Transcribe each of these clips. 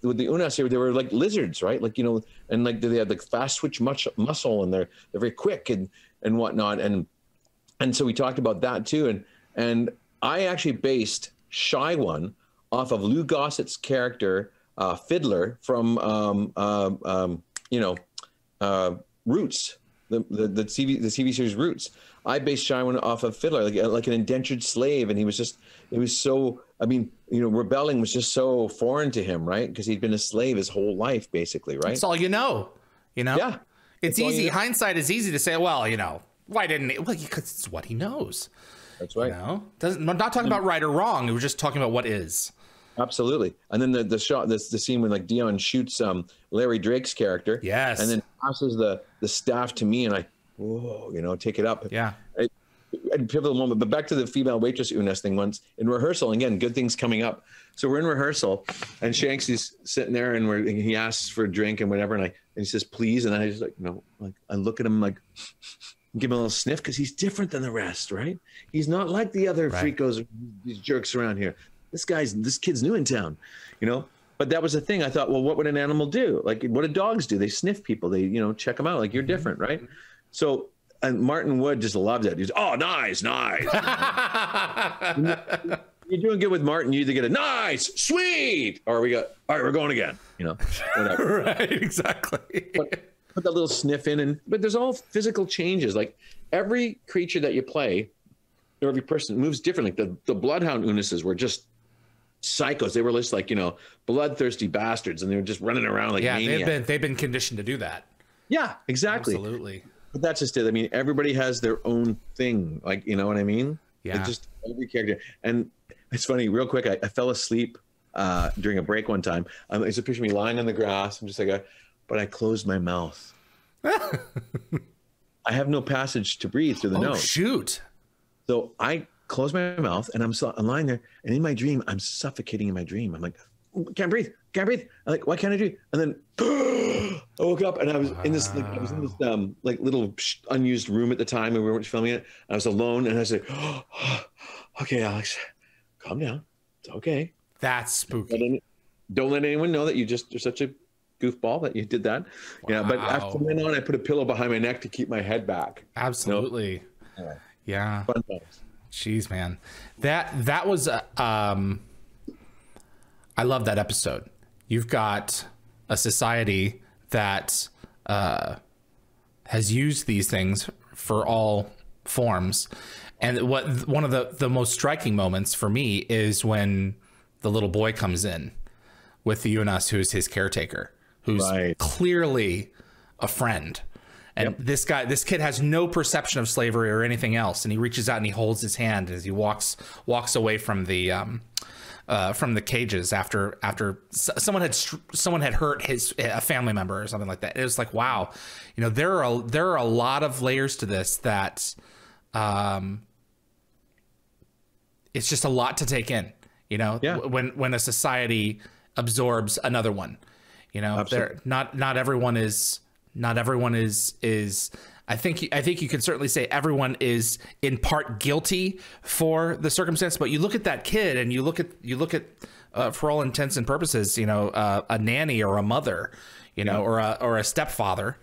with the Unas here, they were like lizards, right? Like, you know, and like they had like fast twitch muscle, and they're very quick and whatnot. And so we talked about that too. And I actually based Shy One off of Lou Gossett's character, Fiddler from Roots, the TV series Roots. I based Shy One off of Fiddler, like an indentured slave, and it was so, I mean, you know, rebelling was just so foreign to him, right? Because he'd been a slave his whole life, basically, right? That's all you know. Yeah. It's easy. You know? Hindsight is easy to say, well, you know, why didn't he? Well, because it's what he knows. That's right. You know? I'm not talking about right or wrong. We're just talking about what is. Absolutely. And then the shot, the scene when like Dion shoots Larry Drake's character. Yes. And then passes the staff to me, and I, whoa, you know, take it up. Yeah. A pivotal moment. But back to the female waitress Unas thing. Once in rehearsal, again, good things coming up. So we're in rehearsal, and Shanks is sitting there, and he asks for a drink and whatever, and he says please, and then I just like, you know, like I look at him like, give him a little sniff, because he's different than the rest, right? He's not like the other freakos, these jerks around here. This kid's new in town, you know. But that was the thing. I thought, well, what would an animal do? Like, what do dogs do? They sniff people. They, you know, check them out. Like, you're different, right? So, and Martin Wood just loved it. He's, oh, nice. You're doing good with Martin. You either get a nice, sweet, or we got, all right, we're going again. You know, whatever. Right, exactly. But put that little sniff in, but there's all physical changes. Like every creature that you play, or every person moves differently. Like the Bloodhound Unases were just psychos. They were just like, you know, bloodthirsty bastards, and they were just running around like maniacs. They've been conditioned to do that. Yeah, exactly. Absolutely. But that's just it. I mean, everybody has their own thing. Like, you know what I mean? Yeah. It's just every character. And it's funny, real quick, I fell asleep during a break one time. It's a picture of me lying on the grass. I'm just like, but I closed my mouth. I have no passage to breathe through the nose. Shoot. So I close my mouth, and I'm lying there, and in my dream, I'm suffocating in my dream. I'm like, can't breathe. I'm like, why can't I do? And then I woke up, and I was in this, like little unused room at the time, and we weren't filming it. I was alone, and I said, okay, Alex, calm down. It's okay. That's spooky. Don't let anyone know that you're such a goofball that you did that. Wow. Yeah, but after then on, I put a pillow behind my neck to keep my head back. Absolutely. You know? Yeah. Fun times. Jeez, man. That was I love that episode. You've got a society that has used these things for all forms. And one of the most striking moments for me is when the little boy comes in with the Unas, who's his caretaker, who's clearly a friend. And this kid has no perception of slavery or anything else. And he reaches out and he holds his hand as he walks away from the cages after someone had hurt a family member or something like that. It was like, wow, you know, there are a lot of layers to this that it's just a lot to take in, you know, when a society absorbs another one, you know. Not everyone is I think you can certainly say everyone is in part guilty for the circumstance, but you look at that kid and you look at for all intents and purposes, you know, a nanny or a mother, you know, or a stepfather.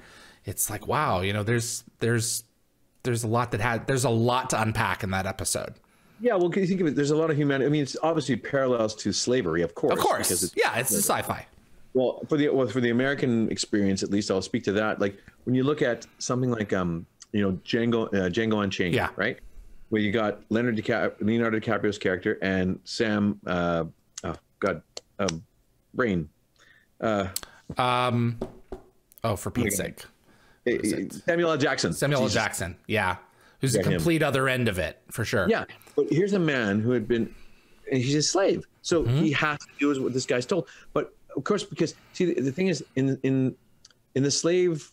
It's like, wow, you know, there's a lot to unpack in that episode. Yeah, well, you think of it, there's a lot of humanity. I mean, it's obviously parallels to slavery, of course. Because it's a sci-fi. Well, for the American experience, at least, I'll speak to that. Like when you look at something like you know, Django Unchained, right? Where you got Leonardo DiCaprio's character and Sam Brain. For Pete's sake. Samuel L. Jackson. Yeah. Who's a complete other end of it, for sure. Yeah. But here's a man who had been, and he's a slave. So he has to do what this guy's told. But of course, because see, the thing is, in the slave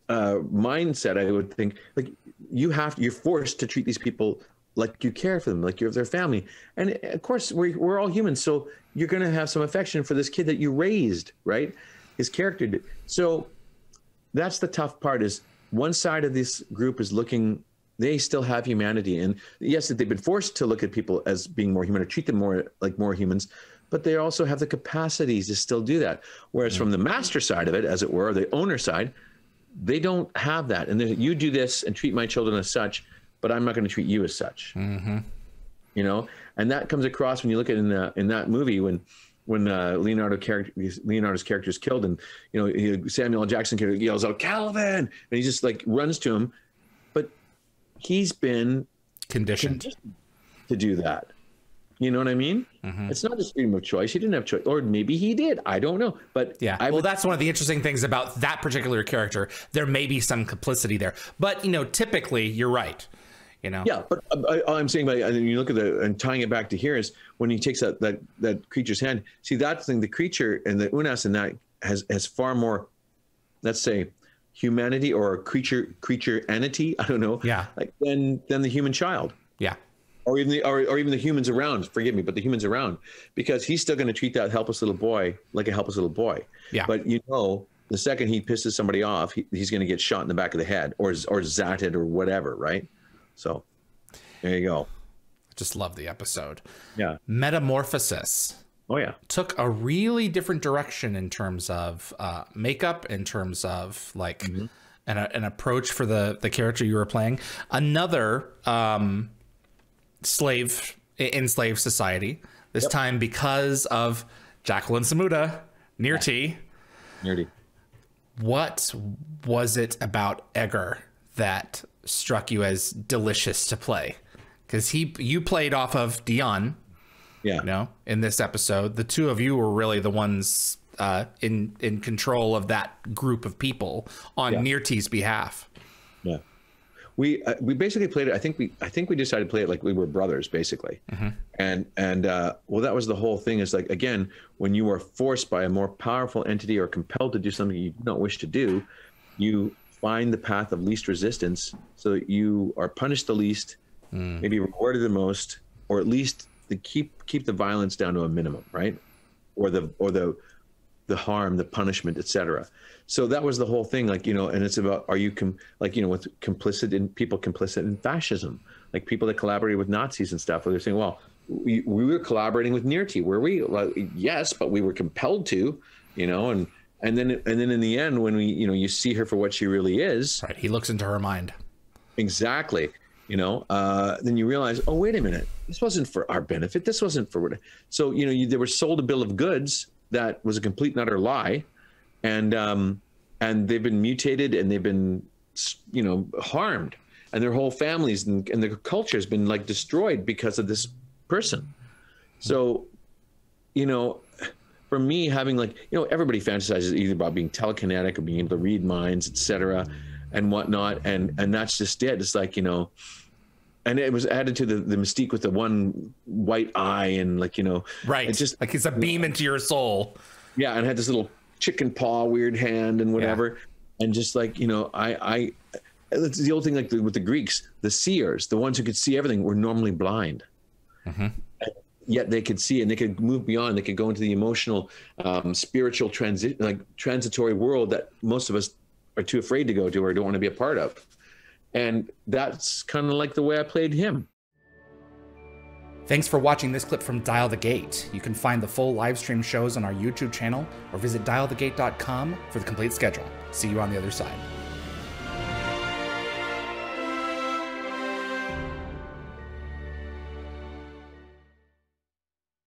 mindset, I would think, like, you're forced to treat these people like you care for them, like you're their family. And of course, we're all humans. So you're going to have some affection for this kid that you raised, right? His character did. So that's the tough part, is one side of this group is looking, they still have humanity. And yes, that they've been forced to look at people as being more human or treat them more like more humans. but they also have the capacities to still do that. Whereas from the master side of it, as it were, the owner side, they don't have that. And you do this and treat my children as such, but I'm not going to treat you as such. You know, and that comes across when you look at in that movie when Leonardo's character is killed, and you know Samuel L. Jackson yells out Calvin, and he just like runs to him, but he's been conditioned to do that. You know what I mean? It's not his freedom of choice. He didn't have choice, or maybe he did. I don't know. But yeah, well, that's one of the interesting things about that particular character. There may be some complicity there, but you know, typically you're right. You know? Yeah, but all I'm saying, you look at and tying it back to here is when he takes that creature's hand. See, that thing, the creature and the Unas in that has far more, let's say, humanity or creature entity. I don't know. Yeah. Like than the human child. Yeah. Or even the humans around. Forgive me, but the humans around, because he's still going to treat that helpless little boy like a helpless little boy. Yeah. But you know, the second he pisses somebody off, he's going to get shot in the back of the head or zatted or whatever, right? So there you go. I just love the episode. Yeah. Metamorphosis. Oh yeah. Took a really different direction in terms of makeup, in terms of like an approach for the character you were playing. Another enslaved society. This time because of Jacqueline Samuda, Nirti. What was it about Eggar that struck you as delicious to play? Because you played off of Dion, you know, in this episode. The two of you were really the ones in control of that group of people on Nirti's behalf. Yeah, we basically played it. I think we decided to play it like we were brothers, basically. And well, that was the whole thing. Is like, again, when you are forced by a more powerful entity or compelled to do something you don't wish to do, you find the path of least resistance, so that you are punished the least, maybe rewarded the most, or at least to keep the violence down to a minimum, right? Or the harm, the punishment, etc. So that was the whole thing, like, you know. And it's about, are you like, you know, with complicit in fascism, like people that collaborated with Nazis and stuff, where they're saying, well, we were collaborating with Nirti, were we? Well, yes, but we were compelled to, you know. And then in the end, when you see her for what she really is, right? He looks into her mind. Exactly. You know, then you realize, oh, wait a minute, this wasn't for our benefit. This wasn't for what. So, you know, they were sold a bill of goods that was a complete and utter lie, and they've been mutated and they've been, you know, harmed, and their whole families and their culture has been like destroyed because of this person. So, you know, for me, having, like, you know, everybody fantasizes either about being telekinetic or being able to read minds, etc., and whatnot, and that's just it. It's like, you know, and it was added to the mystique with the one white eye, and, like, you know, right, it's just like it's a beam into your soul. Yeah, and had this little chicken paw weird hand and whatever, and just like, you know, it's the old thing, like with the Greeks, the seers, the ones who could see everything, were normally blind. Yet they could see, and they could move beyond. They could go into the emotional, spiritual transitory world that most of us are too afraid to go to or don't want to be a part of. And that's kind of like the way I played him. Thanks for watching this clip from Dial the Gate. You can find the full live stream shows on our YouTube channel, or visit dialthegate.com for the complete schedule. See you on the other side.